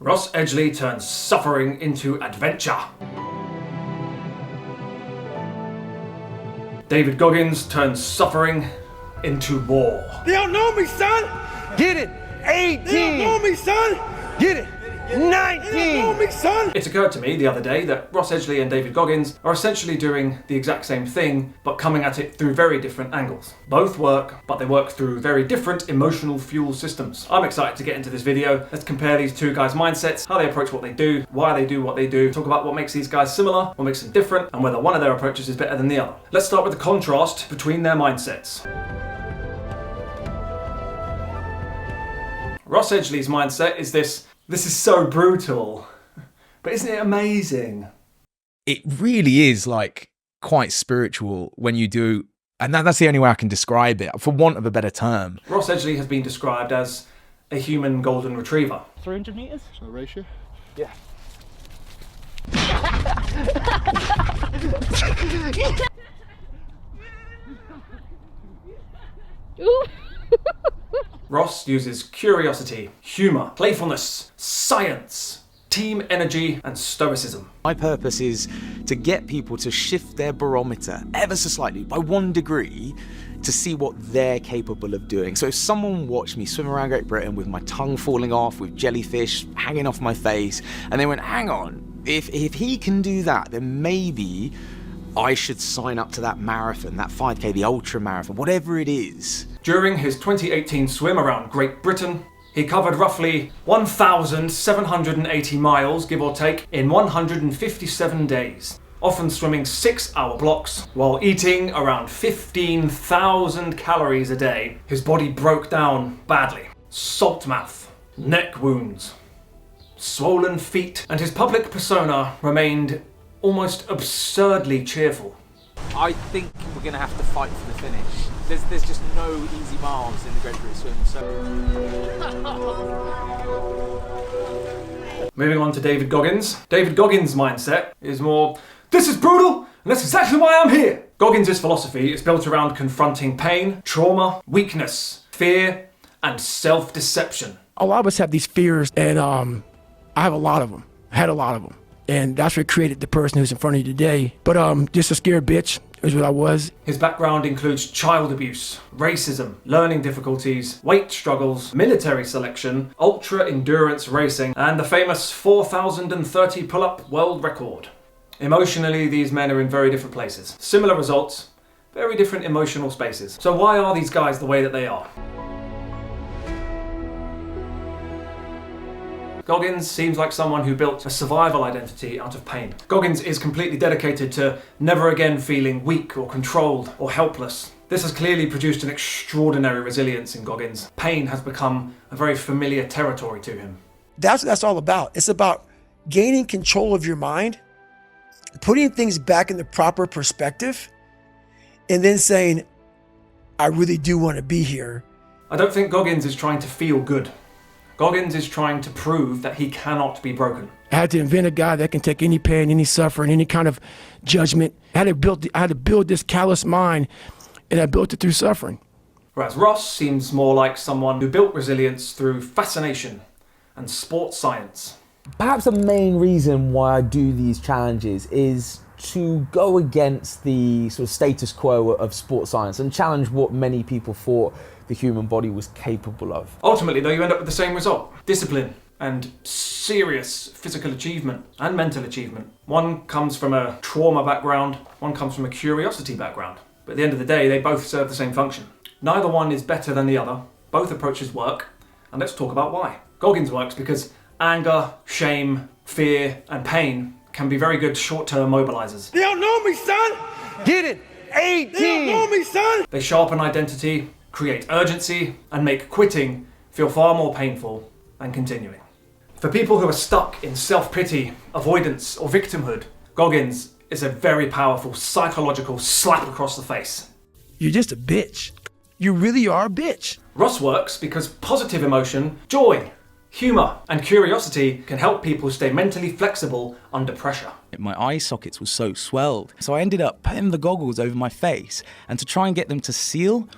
Ross Edgley turns suffering into adventure. David Goggins turns suffering into war. They don't know me, son! Get it! 18! They don't know me, son! Get it! 19! They don't know me, son! It occurred to me the other day that Ross Edgley and David Goggins are essentially doing the exact same thing, but coming at it through very different angles. Both work, but they work through very different emotional fuel systems. I'm excited to get into this video. Let's compare these two guys' mindsets, how they approach what they do, why they do what they do, talk about what makes these guys similar, what makes them different, and whether one of their approaches is better than the other. Let's start with the contrast between their mindsets. Ross Edgley's mindset is this is so brutal, but isn't it amazing? It really is like quite spiritual when you do, and that's the only way I can describe it, for want of a better term. Ross Edgley has been described as a human golden retriever. 300 meters? Shall I race you? Yeah. Ross uses curiosity, humour, playfulness, science, team energy, and stoicism. My purpose is to get people to shift their barometer ever so slightly, by 1 degree, to see what they're capable of doing. So if someone watched me swim around Great Britain with my tongue falling off, with jellyfish hanging off my face, and they went, hang on, if he can do that, then maybe I should sign up to that marathon, that 5K, the ultra marathon, whatever it is. During his 2018 swim around Great Britain, he covered roughly 1,780 miles, give or take, in 157 days, often swimming 6-hour blocks while eating around 15,000 calories a day. His body broke down badly. Salt mouth, neck wounds, swollen feet, and his public persona remained almost absurdly cheerful. I think we're going to have to fight for the finish. There's just no easy miles in the Great British Swim. So. Moving on to David Goggins. David Goggins' mindset is more, this is brutal, and that's exactly why I'm here. Goggins' philosophy is built around confronting pain, trauma, weakness, fear, and self-deception. A lot of us have these fears, and I have a lot of them. I had a lot of them. And that's what created the person who's in front of you today. But just a scared bitch is what I was. His background includes child abuse, racism, learning difficulties, weight struggles, military selection, ultra-endurance racing, and the famous 4,030 pull-up world record. Emotionally, these men are in very different places. Similar results, very different emotional spaces. So why are these guys the way that they are? Goggins seems like someone who built a survival identity out of pain. Goggins is completely dedicated to never again feeling weak or controlled or helpless. This has clearly produced an extraordinary resilience in Goggins. Pain has become a very familiar territory to him. That's what that's all about. It's about gaining control of your mind, putting things back in the proper perspective, and then saying, I really do want to be here. I don't think Goggins is trying to feel good. Goggins is trying to prove that he cannot be broken. I had to invent a guy that can take any pain, any suffering, any kind of judgment. I had to build this callous mind, and I built it through suffering. Whereas Ross seems more like someone who built resilience through fascination and sports science. Perhaps the main reason why I do these challenges is to go against the sort of status quo of sports science and challenge what many people thought the human body was capable of. Ultimately, though, you end up with the same result. Discipline and serious physical achievement and mental achievement. One comes from a trauma background, one comes from a curiosity background. But at the end of the day, they both serve the same function. Neither one is better than the other. Both approaches work, and let's talk about why. Goggins works because anger, shame, fear, and pain can be very good short-term mobilizers. They don't know me, son! Get it! 18! They don't know me, son! They sharpen identity, create urgency, and make quitting feel far more painful than continuing. For people who are stuck in self-pity, avoidance, or victimhood, Goggins is a very powerful psychological slap across the face. You're just a bitch. You really are a bitch. Ross works because positive emotion, joy, humour, and curiosity can help people stay mentally flexible under pressure. My eye sockets were so swelled, so I ended up putting the goggles over my face, and to try and get them to seal,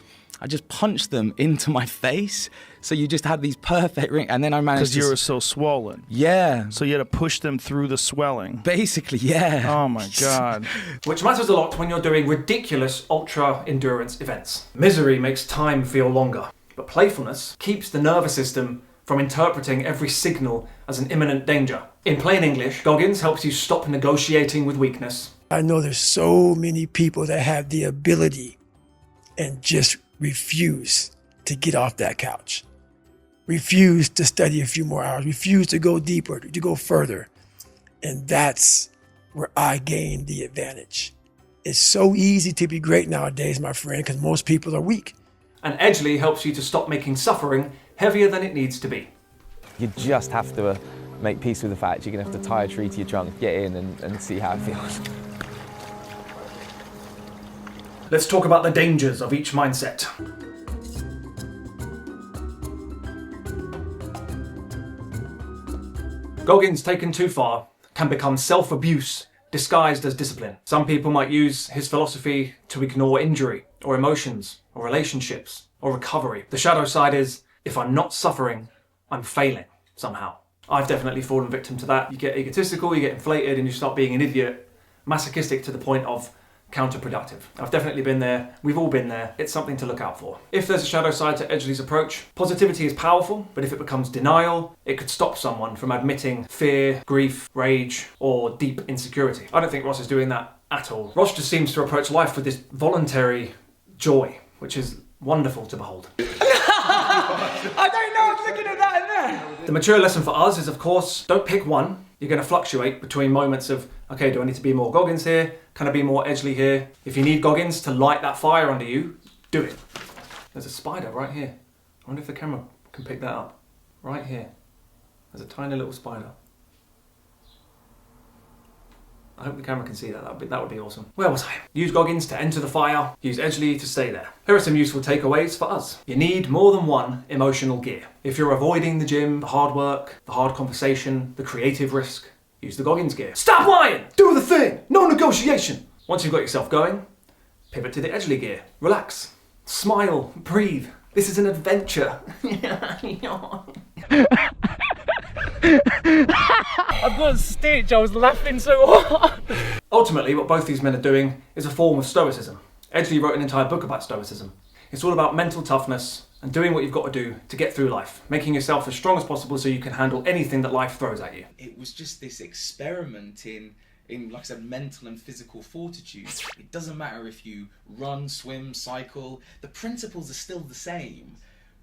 I just punched them into my face. So you just had these perfect rings, and then I managed to... Because you were so swollen. Yeah. So you had to push them through the swelling. Basically, yeah. Oh my God. Which matters a lot when you're doing ridiculous ultra-endurance events. Misery makes time feel longer, but playfulness keeps the nervous system from interpreting every signal as an imminent danger. In plain English, Goggins helps you stop negotiating with weakness. I know there's so many people that have the ability and just refuse to get off that couch. Refuse to study a few more hours, refuse to go deeper, to go further. And that's where I gain the advantage. It's so easy to be great nowadays, my friend, because most people are weak. And Edgley helps you to stop making suffering heavier than it needs to be. You just have to make peace with the fact you're going to have to tie a tree to your trunk, get in and see how it feels. Let's talk about the dangers of each mindset. Goggins taken too far can become self-abuse disguised as discipline. Some people might use his philosophy to ignore injury, or emotions, or relationships, or recovery. The shadow side is, if I'm not suffering, I'm failing somehow. I've definitely fallen victim to that. You get egotistical, you get inflated, and you start being an idiot, masochistic to the point of counterproductive. I've definitely been there. We've all been there. It's something to look out for. If there's a shadow side to Edgley's approach, positivity is powerful, but if it becomes denial, it could stop someone from admitting fear, grief, rage, or deep insecurity. I don't think Ross is doing that at all. Ross just seems to approach life with this voluntary joy, which is wonderful to behold. I don't know, I was looking at that in there. The mature lesson for us is, of course, don't pick one. You're going to fluctuate between moments of, okay, do I need to be more Goggins here? Can I be more Edgley here? If you need Goggins to light that fire under you, do it. There's a spider right here. I wonder if the camera can pick that up. Right here. There's a tiny little spider. I hope the camera can see that. That would be awesome. Where was I? Use Goggins to enter the fire. Use Edgley to stay there. Here are some useful takeaways for us. You need more than one emotional gear. If you're avoiding the gym, the hard work, the hard conversation, the creative risk, use the Goggins gear. Stop lying! Do the thing! No negotiation! Once you've got yourself going, pivot to the Edgley gear. Relax. Smile. Breathe. This is an adventure. I've got a stitch, I was laughing so hard. Ultimately, what both these men are doing is a form of stoicism. Edgley wrote an entire book about stoicism. It's all about mental toughness and doing what you've got to do to get through life, making yourself as strong as possible so you can handle anything that life throws at you. It was just this experiment in like I said, mental and physical fortitude. It doesn't matter if you run, swim, cycle, the principles are still the same,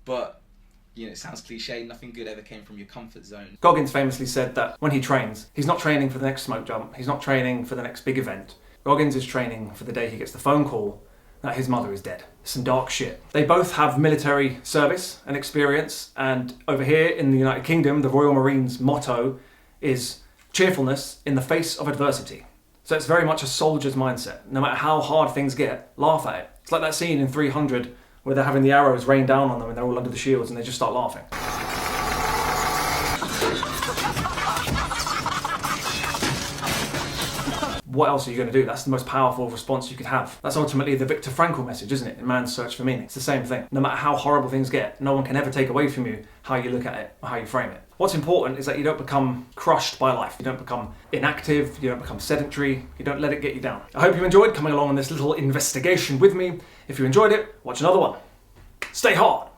but you know, it sounds cliche, nothing good ever came from your comfort zone. Goggins famously said that when he trains, he's not training for the next smoke jump, he's not training for the next big event. Goggins is training for the day he gets the phone call that his mother is dead. Some dark shit. They both have military service and experience, and over here in the United Kingdom, the Royal Marines motto is cheerfulness in the face of adversity. So it's very much a soldier's mindset. No matter how hard things get, laugh at it. It's like that scene in 300 where they're having the arrows rain down on them and they're all under the shields and they just start laughing. What else are you going to do? That's the most powerful response you could have. That's ultimately the Viktor Frankl message, isn't it? In Man's Search for Meaning. It's the same thing. No matter how horrible things get, no one can ever take away from you how you look at it or how you frame it. What's important is that you don't become crushed by life. You don't become inactive. You don't become sedentary. You don't let it get you down. I hope you enjoyed coming along on this little investigation with me. If you enjoyed it, watch another one. Stay hard.